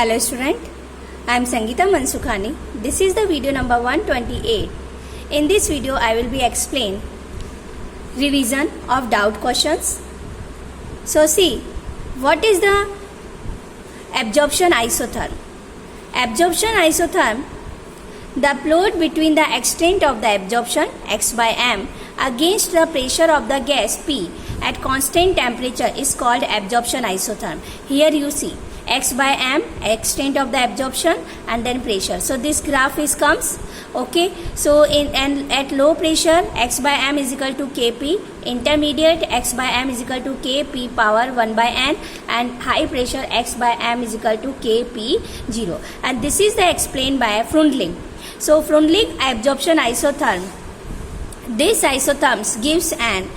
Hello student, I am Sangeeta Mansukhani. This is the video number 128. In this video I will be explain revision of doubt questions. So see, what is the absorption isotherm? Absorption isotherm, the plot between the extent of the absorption x by m against the pressure of the gas P at constant temperature is called absorption isotherm. Here you see x by m, extent of the absorption, and then pressure. So this graph is comes, okay. So at low pressure x by m is equal to Kp, intermediate x by m is equal to Kp power 1 by n, and high pressure x by m is equal to Kp0. And this is the explained by Freundlich. So Freundlich absorption isotherm. This isotherms gives an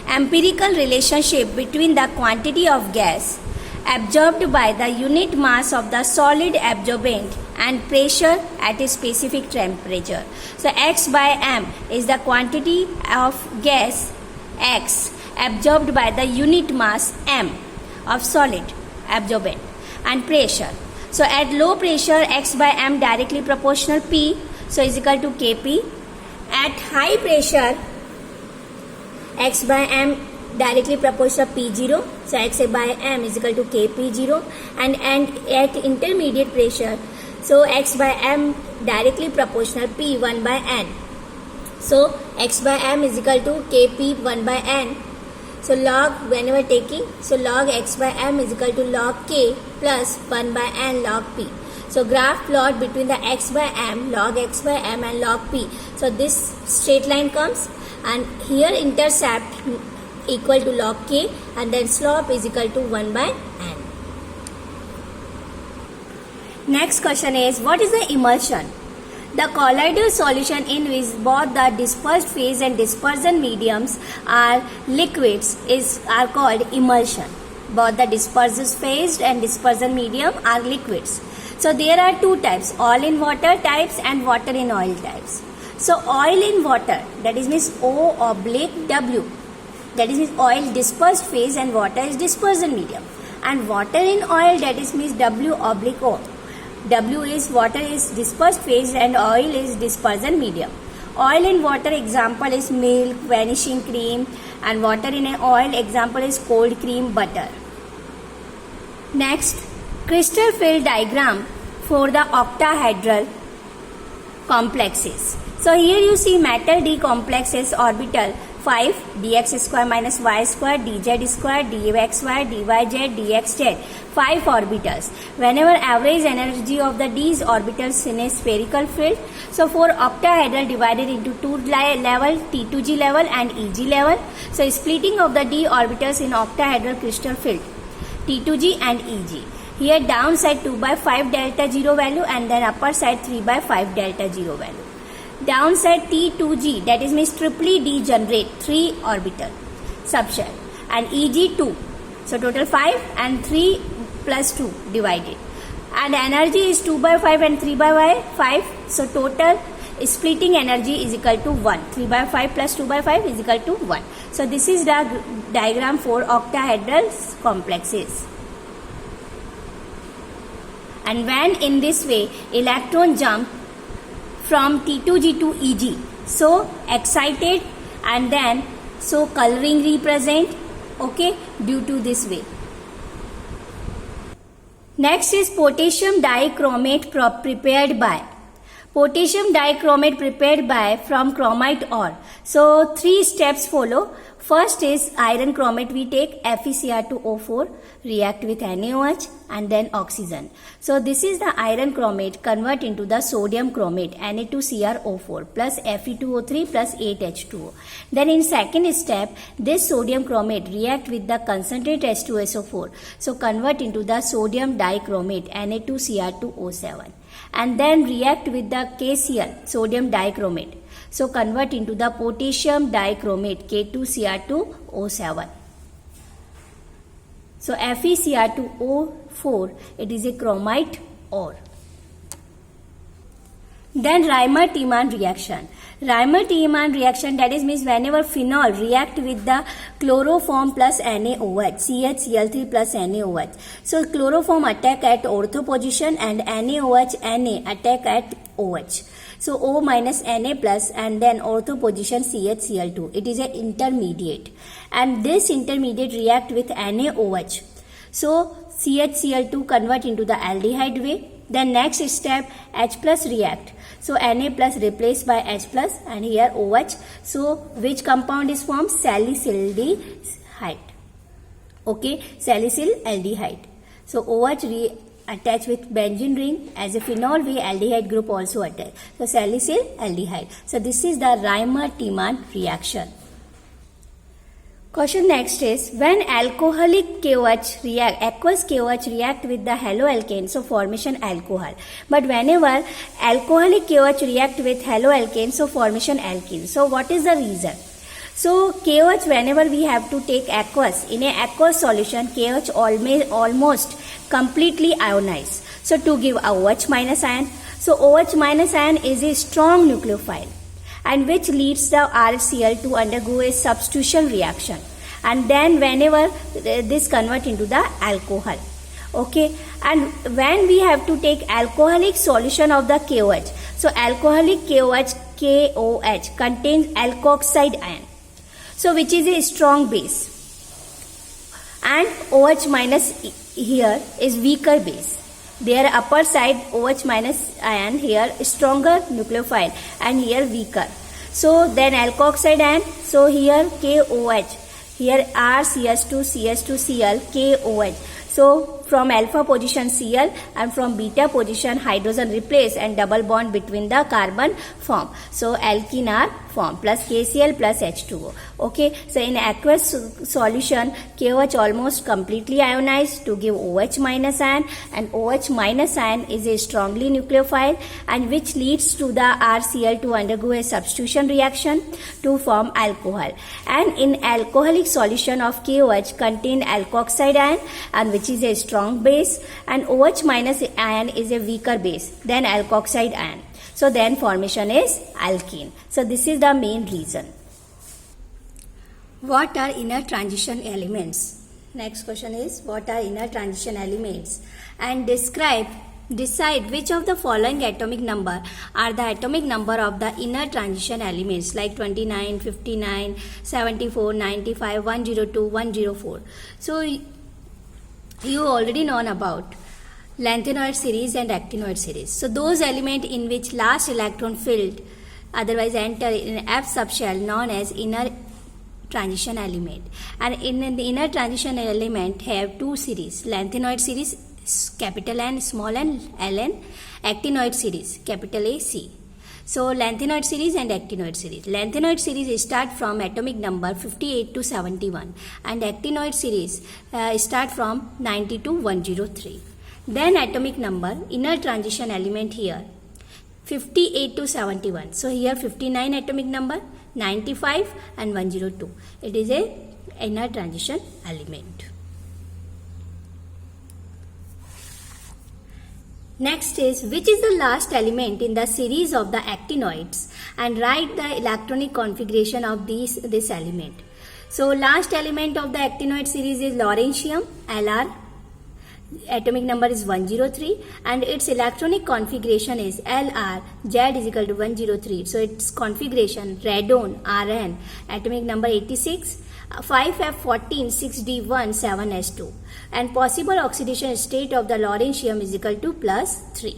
empirical relationship between the quantity of gas absorbed by the unit mass of the solid absorbent and pressure at a specific temperature. So x by m is the quantity of gas x absorbed by the unit mass m of solid absorbent and pressure. So at low pressure x by m directly proportional P, so is equal to Kp. At high pressure x by m directly proportional P0, so x by m is equal to Kp0, and at intermediate pressure, so x by m directly proportional P1 by n, so x by m is equal to Kp1 by n. So log, whenever taking, so log x by m is equal to log k plus 1 by n log p. So graph plot between the x by m, log x by m, and log p. So this straight line comes, and here intercept equal to log k, and then slope is equal to 1 by n. Next question is, what is the emulsion? The colloidal solution in which both the dispersed phase and dispersion mediums are liquids are called emulsion. Both the dispersed phase and dispersion medium are liquids. So there are two types, oil in water types and water in oil types. So oil in water, that is means O/W, that is means oil dispersed phase and water is dispersion medium. And water in oil, that is means W/O. W is water is dispersed phase and oil is dispersion medium. Oil in water example is milk, vanishing cream, and water in an oil example is cold cream, butter. Next, crystal field diagram for the octahedral complexes. So here you see metal D complexes orbital 5 dx square minus y square dz square dxy dyz dxz, 5 orbitals. Whenever average energy of the D's orbitals in a spherical field, so for octahedral divided into two level, T2G level and EG level. So splitting of the D orbitals in octahedral crystal field, T2G and EG. Here downside 2 by 5 delta 0 value, and then upper side 3 by 5 delta 0 value. Downside T2G, that is means triply D generate 3 orbital subshell, and EG 2. So total 5 and 3 plus 2 divided. And energy is 2 by 5 and 3 by 5. So total splitting energy is equal to 1. 3 by 5 plus 2 by 5 is equal to 1. So this is the diagram for octahedral complexes. And when in this way electron jump from T2G to EG, so excited, and then so coloring represent, okay, due to this way. Next is potassium dichromate prepared by. Potassium dichromate prepared by from chromite ore. So 3 steps follow. First is iron chromate, we take FeCr2O4, react with NaOH and then oxygen. So this is the iron chromate convert into the sodium chromate Na2Cr O4 plus Fe2O3 plus 8H2O. Then in second step, this sodium chromate react with the concentrate H2SO4. So convert into the sodium dichromate Na2Cr2O7. And then react with the KCl, sodium dichromate. So convert into the potassium dichromate K2Cr2O7. So FeCr2O4, it is a chromite ore. Then Reimer-Tiemann reaction. Reimer-Tiemann reaction, that is means whenever phenol react with the chloroform plus NaOH, CHCl3 plus NaOH. So chloroform attack at ortho position and NaOH, Na attack at OH. So O minus Na plus and then ortho position CHCl2. It is an intermediate. And this intermediate react with NaOH. So CHCl2 convert into the aldehyde way. Then next step H plus react. So Na plus replaced by H plus and here OH. So which compound is formed? Salicylaldehyde. Okay, salicylaldehyde. So OH attach with benzene ring as a phenol way aldehyde group also attach. So salicylaldehyde. So this is the Reimer-Tiemann reaction. Question next is, when alcoholic KOH react, aqueous KOH react with the haloalkane, so formation alcohol. But whenever alcoholic KOH react with haloalkane, so formation alkene. So what is the reason? So KOH, whenever we have to take aqueous, in a aqueous solution, KOH almost completely ionized. So to give a OH minus ion. So OH minus ion is a strong nucleophile, and which leads the RCl to undergo a substitution reaction, and then whenever this convert into the alcohol. Okay, and when we have to take alcoholic solution of the KOH, so alcoholic KOH contains alkoxide ion, so which is a strong base, and OH minus here is weaker base. Their upper side OH minus ion here stronger nucleophile and here weaker. So then alkoxide ion, so here KOH, here RCH2CH2Cl KOH. So from alpha position Cl and from beta position hydrogen replace and double bond between the carbon form. So alkene are formed plus KCl plus H2O. Okay, so in aqueous solution KOH almost completely ionized to give OH minus ion, and OH minus ion is a strongly nucleophile and which leads to the RCl to undergo a substitution reaction to form alcohol. And in alcoholic solution of KOH contain alkoxide ion and which is a strong base, and OH minus ion is a weaker base than alkoxide ion. So then formation is alkene. So this is the main reason. What are inner transition elements? Next question is, what are inner transition elements? And decide which of the following atomic number are the atomic number of the inner transition elements, like 29, 59, 74, 95, 102, 104. So you already known about lanthanoid series and actinoid series. So those elements in which last electron filled otherwise enter in F subshell known as inner transition element. And in the inner transition element have two series, lanthanoid series capital N small n Ln, actinoid series capital A C. So lanthanoid series and actinoid series. Lanthanoid series start from atomic number 58 to 71 and actinoid series start from 90 to 103. Then atomic number, inner transition element here 58 to 71. So here 59 atomic number, 95 and 102. It is a inner transition element. Next is, which is the last element in the series of the actinoids, and write the electronic configuration of this element. So last element of the actinoid series is lawrencium, Lr. Atomic number is 103 and its electronic configuration is Lr, Z is equal to 103. So its configuration radon, Rn, atomic number 86, 5F14, 6D1, 7S2, and possible oxidation state of the lawrencium is equal to +3.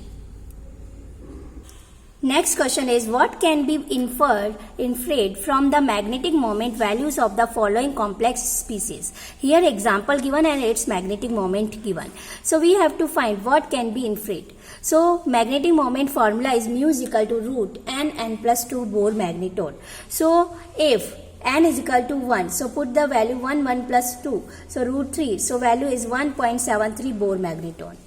Next question is, what can be inferred from the magnetic moment values of the following complex species? Here example given and its magnetic moment given. So we have to find what can be inferred. So magnetic moment formula is mu is equal to root n plus 2 Bohr magnetone. So if n is equal to 1, so put the value 1 plus 2, so root 3, so value is 1.73 Bohr magnetone.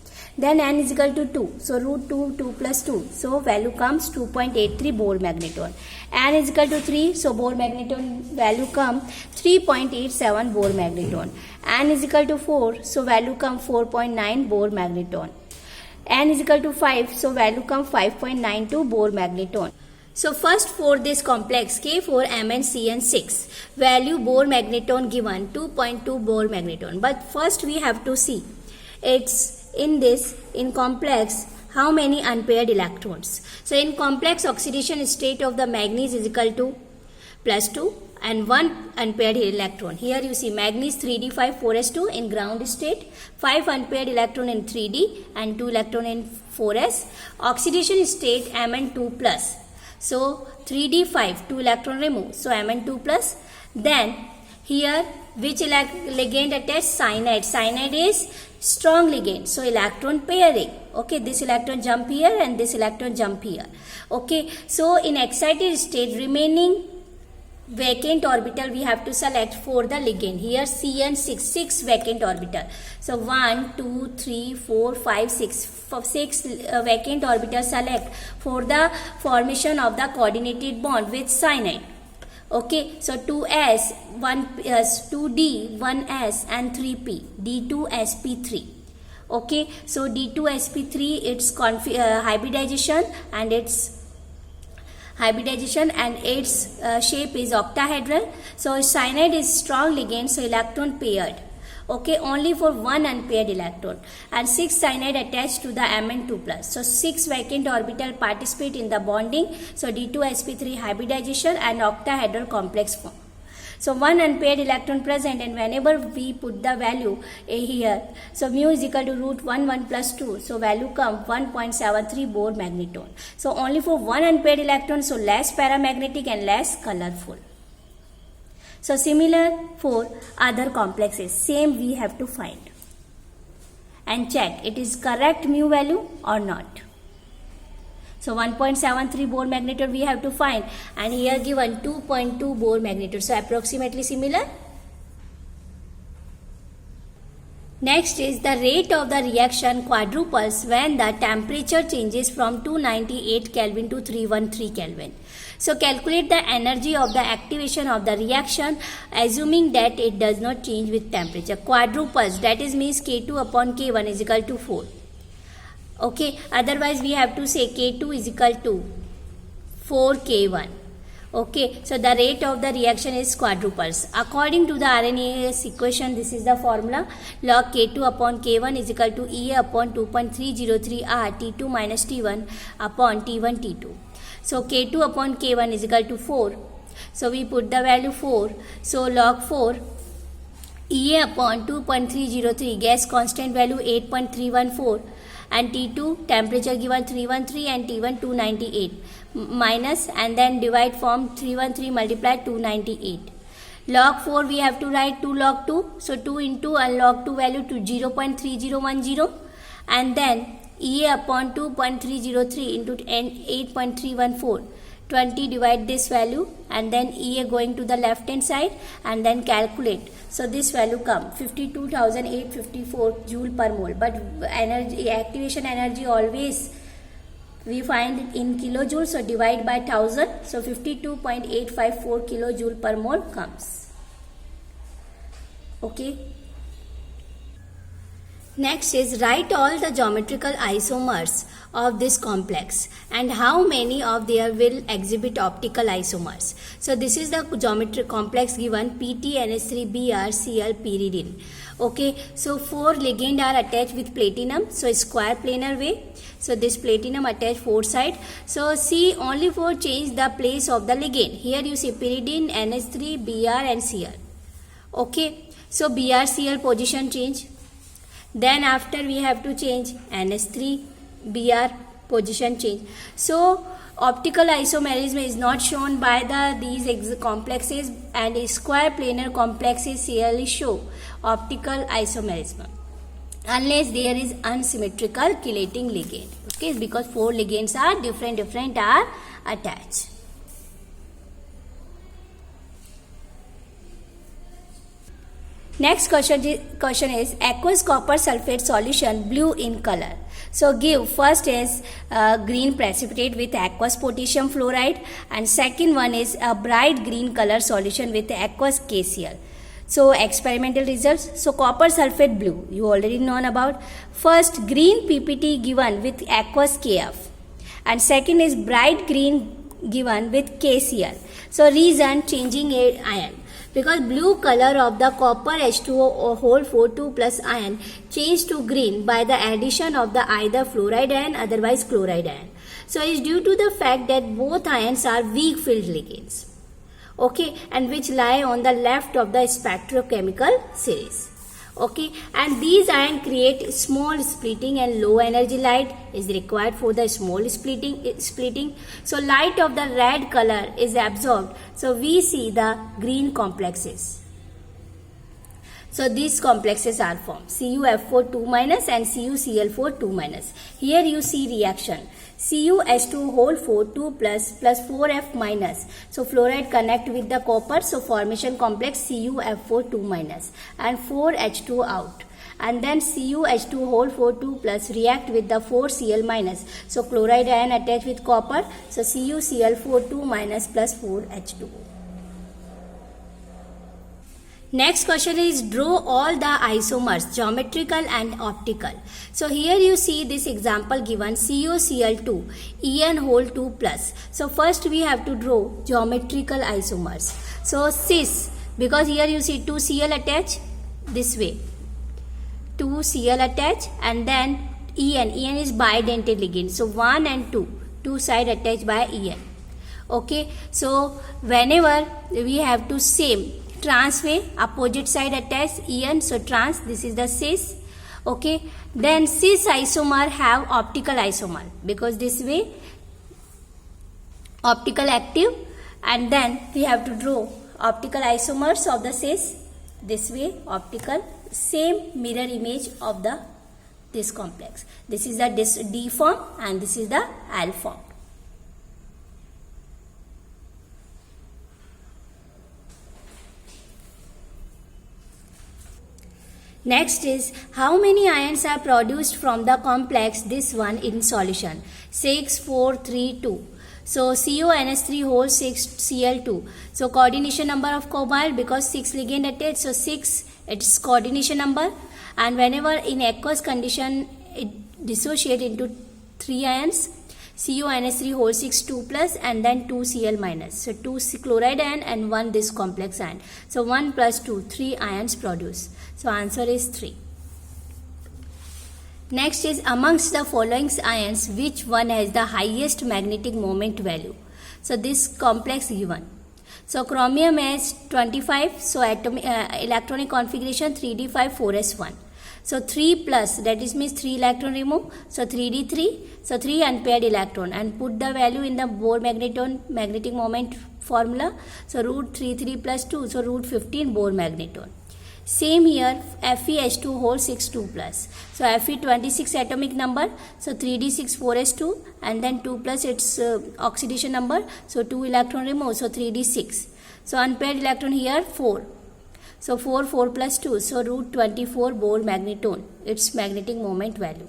Then n is equal to 2, so root 2 plus 2, so value comes 2.83 Bohr magnetone. N is equal to 3, so Bohr magnetone value come 3.87 Bohr magnetone. N is equal to 4, so value come 4.9 Bohr magnetone. N is equal to 5, so value come 5.92 Bohr magneton. So first for this complex K4 Mn Cn6, value Bohr magneton given 2.2 Bohr magneton. But first we have to see it's in complex how many unpaired electrons. So in complex oxidation state of the manganese is equal to +2 and 1 unpaired electron. Here you see manganese 3d5 4s2 in ground state, 5 unpaired electron in 3d and 2 electron in 4s. Oxidation state Mn2 plus. So 3d5 2 electron remove, so Mn2 plus. Then here which ligand attached? Cyanide. Cyanide is strong ligand, so electron pairing. Okay, this electron jump here and this electron jump here. Okay, so in excited state remaining vacant orbital we have to select for the ligand. Here Cn6, 6 vacant orbital. So 1, 2, 3, 4, 5, 6. 6 vacant orbital select for the formation of the coordinated bond with cyanide. Okay, so 2s, 1s, 2d, 1s and 3p, d2sp3. Okay, so d2sp3 its hybridization and its shape is octahedral. So cyanide is strong ligand, so electron paired. Okay, only for 1 unpaired electron and 6 cyanide attached to the Mn2 plus. So 6 vacant orbital participate in the bonding. So d2sp3 hybridization and octahedral complex form. So 1 unpaired electron present, and whenever we put the value here, so mu is equal to root 1 plus 2. So value come 1.73 Bohr magneton. So only for 1 unpaired electron, so less paramagnetic and less colorful. So similar for other complexes, same we have to find and check it is correct mu value or not. So 1.73 Bohr magneton we have to find, and here given 2.2 Bohr magneton. So approximately similar. Next is the rate of the reaction quadruples when the temperature changes from 298 Kelvin to 313 Kelvin. So calculate the energy of the activation of the reaction assuming that it does not change with temperature. Quadruples, that is means K2 upon K1 is equal to 4. Okay, otherwise we have to say K2 is equal to 4K1. Okay, so the rate of the reaction is quadruples. According to the Arrhenius equation, this is the formula. Log K2 upon K1 is equal to EA upon 2.303 R T2 minus T1 upon T1 T2. So K2 upon K1 is equal to 4. So we put the value 4. So log 4 EA upon 2.303, gas constant value 8.314, and T2 temperature given 313 and T1 298 minus, and then divide from 313 multiplied 298. Log 4 we have to write 2 log 2. So 2 into and log 2 value to 0.3010, and then EA upon 2.303 into 8.314. 20 divide this value, and then EA going to the left hand side and then calculate. So this value come 52,854 joule per mole, but energy, activation energy always we find in kilojoule, so divide by 1000, so 52.854 kilojoule per mole comes. Okay. Next is write all the geometrical isomers of this complex and how many of there will exhibit optical isomers. So this is the geometric complex given PTNH3Br Cl Okay, so 4 ligand are attached with platinum, so square planar way. So this platinum attached 4 side. So see only for change the place of the ligand. Here you see pyridine, NH3, Br and Cl. Okay, so Br Cl position change. Then after we have to change NH3 Br position change. So optical isomerism is not shown by these complexes, and square planar complexes clearly show optical isomerism unless there is unsymmetrical chelating ligand. Okay, because 4 ligands are different are attached. Next question is aqueous copper sulfate solution blue in color. So give first is green precipitate with aqueous potassium fluoride, and second one is a bright green color solution with aqueous KCl. So experimental results. So copper sulfate blue, you already known about. First, green PPT given with aqueous KF, and second is bright green given with KCl. So reason, changing a ion, because blue color of the copper H2O whole 4,2 plus ion changed to green by the addition of the either fluoride ion, otherwise chloride ion. So it is due to the fact that both ions are weak field ligands, okay, and which lie on the left of the spectrochemical series. Okay, and these ions create small splitting, and low energy light is required for the small splitting. So light of the red color is absorbed, so we see the green complexes. So these complexes are formed, CuF4 2 minus and CuCl4 2 minus. Here you see reaction, CuH2 whole 4 2 plus 4F minus. So fluoride connect with the copper, so formation complex CuF4 2 minus and 4H2 out. And then CuH2 whole 4 2 plus react with the 4Cl minus. So chloride ion attach with copper, so CuCl4 2 minus plus 4H2. Next question is, draw all the isomers, geometrical and optical. So here you see this example given, CuCl2 En whole 2 plus. So first we have to draw geometrical isomers. So cis, because here you see 2 Cl attached this way, 2 Cl attached, and then En is bidentate ligand. So 1 and 2 side attached by En. Okay, so whenever we have to same trans way, opposite side attached En, so trans, this is the cis. Okay, then cis isomer have optical isomer, because this way optical active, and then we have to draw optical isomers of the cis, this way optical, same mirror image of the this complex. This is the D form and this is the L form. Next is, how many ions are produced from the complex this one in solution? 6, 4, 3, 2. So CONH3 whole 6 Cl2. So coordination number of cobalt, because 6 ligand attached, so 6 its coordination number, and whenever in aqueous condition it dissociate into 3 ions, CONH3 whole 6 2 plus and then 2 Cl minus. So 2 chloride ion and 1 this complex ion. So 1 plus 2, 3 ions produced. So answer is 3. Next is, amongst the following ions, which one has the highest magnetic moment value? So this complex given. So chromium has 25, so atomic electronic configuration 3d5 4s1. So 3 plus, that is means 3 electron remove, so 3d3, so 3 unpaired electron, and put the value in the Bohr magnetic moment formula. So root 3 plus 2, so root 15 Bohr magneton. Same here, FeH2 whole 6 2 plus. So Fe 26 atomic number, so 3d6 4s2, and then 2 plus its oxidation number, so 2 electron remove, so 3d6. So unpaired electron here 4. So 4 plus 2, so root 24 Bohr magneton, its magnetic moment value.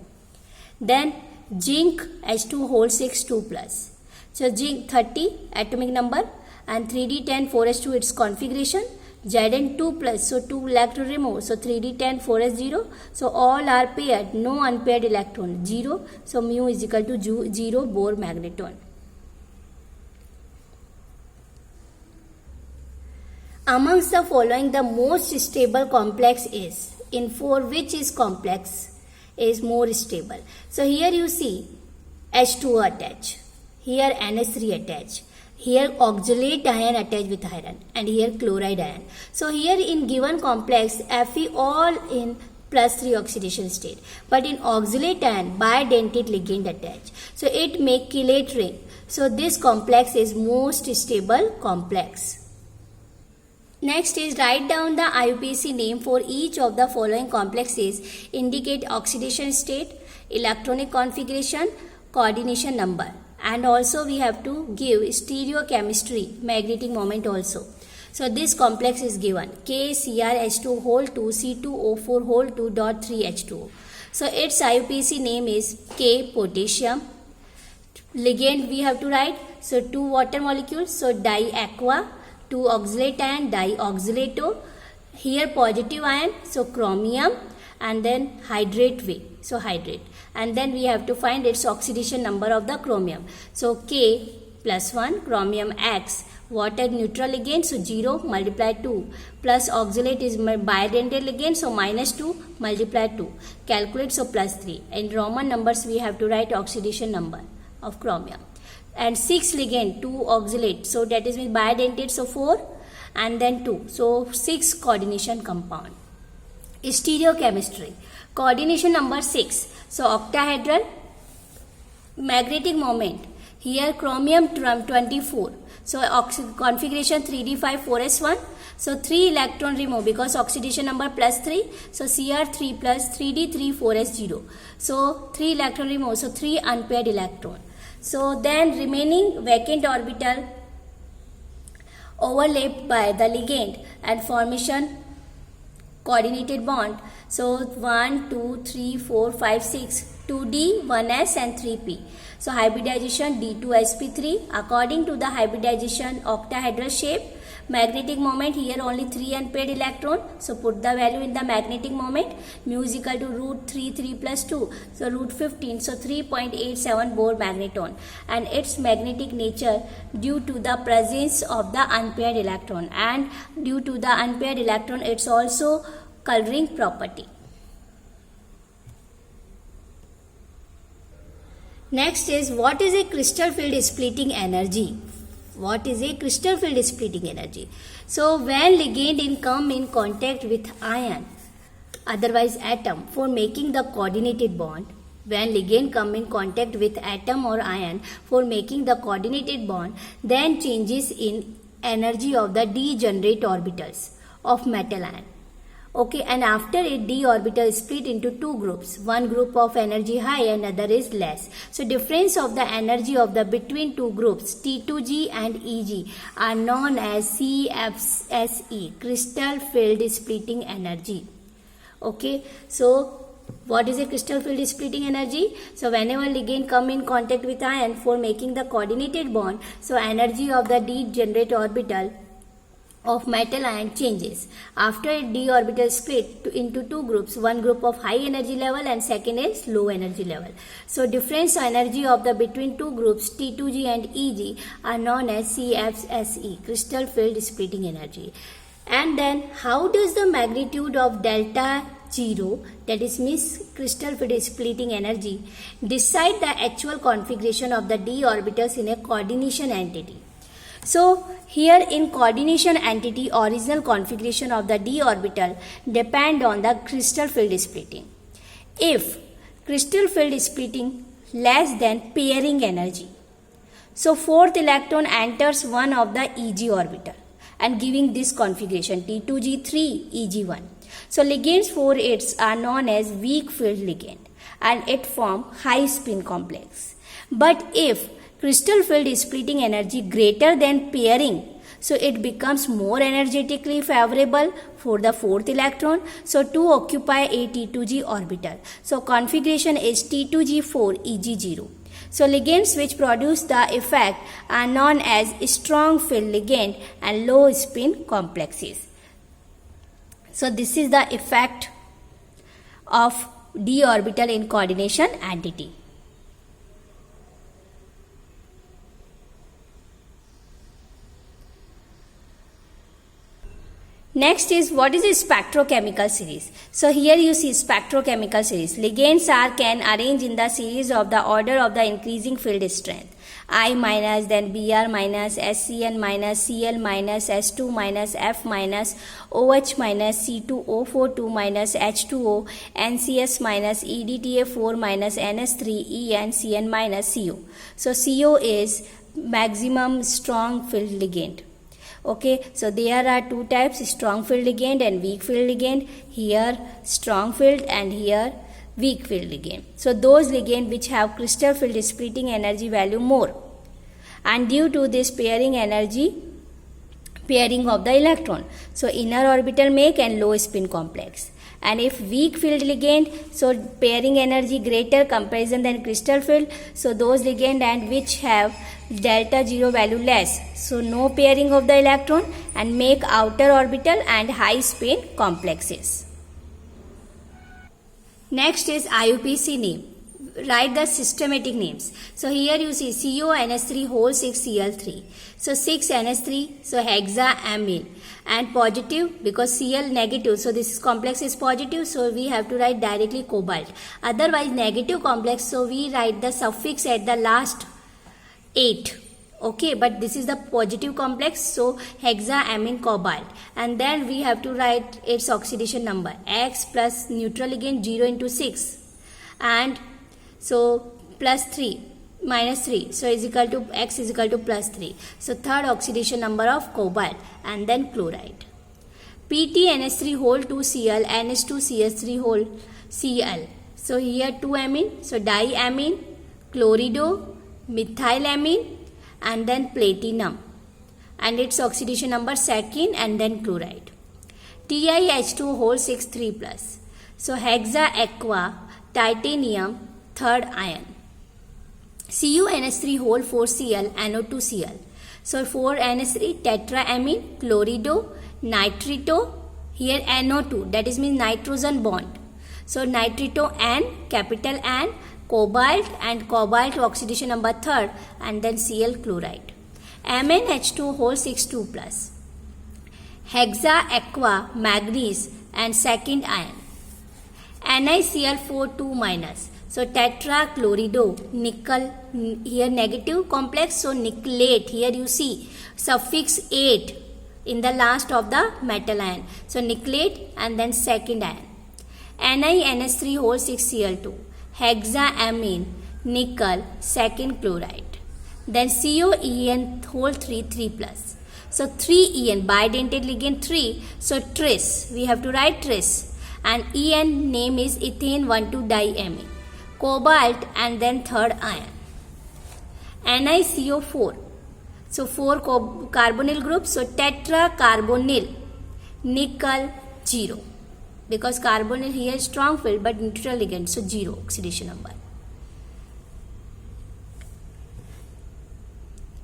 Then zinc H2 whole 6 2 plus. So zinc 30 atomic number and 3d10 4s2 its configuration. Zn 2 plus, so 2 electron remove, so 3d10 4s0. So all are paired, no unpaired electron, 0. So mu is equal to 0 Bohr magneton. Amongst the following, the most stable complex is, in 4 which is complex is more stable? So here you see H2O attached, here NH3 attached, here oxalate ion attached with iron, and here chloride ion. So here in given complex, Fe all in +3 oxidation state, but in oxalate ion bidentate ligand attached, so it make chelate ring. So this complex is most stable complex. Next is, write down the IUPAC name for each of the following complexes. Indicate oxidation state, electronic configuration, coordination number, and also we have to give stereochemistry, magnetic moment also. So this complex is given KCrH2 whole 2 C2O4 whole 2 dot 3H2O. So its IUPAC name is K potassium. Ligand we have to write, so 2 water molecules, so diaqua, 2 oxalate ion, dioxalato. Here positive ion, so chromium, and then hydrate way, so hydrate, and then we have to find its oxidation number of the chromium. So K plus 1, chromium X, water neutral ligand, so 0 multiply 2, plus oxalate is bidentate ligand, so minus 2 multiply 2, calculate, so plus 3. In Roman numbers we have to write oxidation number of chromium. And 6 ligand, 2 oxalate, so that is with bidentate, so 4, and then 2, so 6 coordination compound. Stereochemistry, coordination number 6, so octahedral, magnetic moment, here chromium 24, so configuration 3d5 4s1, so 3 electron remove because oxidation number plus 3, so Cr3 plus 3d3 4s0, so 3 electron remove, so 3 unpaired electron. So then remaining vacant orbital overlapped by the ligand and formation coordinated bond, so 1 2 3 4 5 6, 2d 1s and 3p, so hybridization d2sp3 according to the hybridization octahedral shape. Magnetic moment, here only 3 unpaired electron, so put the value in the magnetic moment. Mu is equal to root 3 plus 2, so root 15, so 3.87 Bohr magneton, and its magnetic nature due to the presence of the unpaired electron, and due to the unpaired electron it's also coloring property. Next is, what is a crystal field splitting energy? What is a crystal field splitting energy? So when ligand come in contact with ion, otherwise atom, for making the coordinated bond, when ligand come in contact with atom or ion for making the coordinated bond, then changes in energy of the d generate orbitals of metal ion. Okay, and after it, d orbital split into two groups. One group of energy high and other is less. So difference of the energy of the between two groups T2G and EG are known as CFSE, crystal field splitting energy. Okay, so what is a crystal field splitting energy? So whenever ligand come in contact with ion for making the coordinated bond, so energy of the d generate orbital of metal ion changes. After d orbital split into two groups, one group of high energy level and second is low energy level. So difference energy of the between two groups T2G and EG are known as CFSE, crystal field splitting energy. And then how does the magnitude of delta 0, that is means crystal field splitting energy, decide the actual configuration of the d orbitals in a coordination entity? So here in coordination entity, original configuration of the d orbital depend on the crystal field splitting. If crystal field splitting less than pairing energy, so fourth electron enters one of the EG orbital and giving this configuration T2G3 EG1. So ligands for it are known as weak field ligand and it form high spin complex. But if crystal field splitting energy greater than pairing, so it becomes more energetically favorable for the fourth electron, so to occupy a T2G orbital. So configuration is T2G4 EG0. So ligands which produce the effect are known as strong field ligand and low spin complexes. So this is the effect of d orbital in coordination entity. Next is, what is a spectrochemical series? So here you see spectrochemical series. Ligands can arrange in the series of the order of the increasing field strength. I minus, then Br minus, SCN minus, Cl minus, S2 minus, F minus, OH minus, C2O4 2 minus, H2O, NCS minus, EDTA4 minus, NS3, E and Cn minus, CO. So CO is maximum strong field ligand. Okay, so there are two types, strong field ligand and weak field ligand. Here strong field and here weak field ligand. So those ligand which have crystal field splitting energy value more, and due to this pairing of the electron, so inner orbital make and low spin complex. And if weak field ligand, so pairing energy greater comparison than crystal field, so those ligand and which have delta 0 value less, so no pairing of the electron and make outer orbital and high spin complexes. Next is IUPAC name. Write the systematic names. So here you see CONH3 whole 6Cl3. So 6NH3, so hexaamine. And positive because Cl negative, so this complex is positive, so we have to write directly cobalt. Otherwise negative complex, so we write the suffix at the last 8. Okay, but this is the positive complex, so hexaamine cobalt. And then we have to write its oxidation number. X plus neutral ligand 0 into 6. And so plus 3 minus 3, so is equal to X is equal to plus 3. So third oxidation number of cobalt and then chloride. PTNH3 whole 2Cl, NH2CH3 whole Cl. So here 2 amine, so diamine, chlorido, methylamine and then platinum. And its oxidation number second and then chloride. TiH2 whole 6 3 plus. So hexa aqua, titanium, third ion. CuNH3 whole 4Cl, NO2Cl. So 4NH3 tetraamine, chlorido, nitrito, here NO2, that is means nitrogen bond. So nitrito N, capital N, cobalt and cobalt oxidation number third and then Cl chloride. MnH2 whole 6 2 plus. Hexa aqua, manganese and second ion. NiCl4 2 minus. So tetrachlorido, nickel, here negative complex, so nickelate, here you see suffix 8 in the last of the metal ion. So nickelate and then second ion. NiNH3 whole 6 Cl2, hexaamine, nickel, second chloride. Then COEN whole 3 3 plus. So 3En, bidentate ligand 3, so tris, we have to write tris. And En name is ethane 1,2-diamine. Cobalt and then third ion. NiCO4, so 4 carbonyl groups, so tetracarbonyl, nickel 0 because carbonyl here is strong field but neutral ligand, so 0 oxidation number.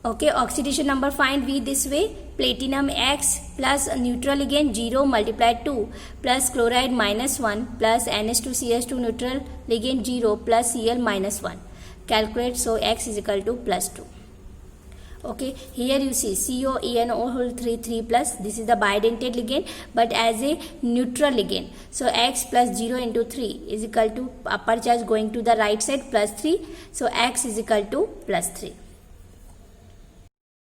Okay, oxidation number find we this way. Platinum X plus neutral ligand 0 multiplied 2 plus chloride minus 1 plus NH2CH2 neutral ligand 0 plus Cl minus 1. Calculate, so X is equal to plus 2. Okay, here you see COEN whole 3 3 plus, this is the bidentate ligand but as a neutral ligand. So X plus 0 into 3 is equal to upper charge going to the right side plus 3. So X is equal to plus 3.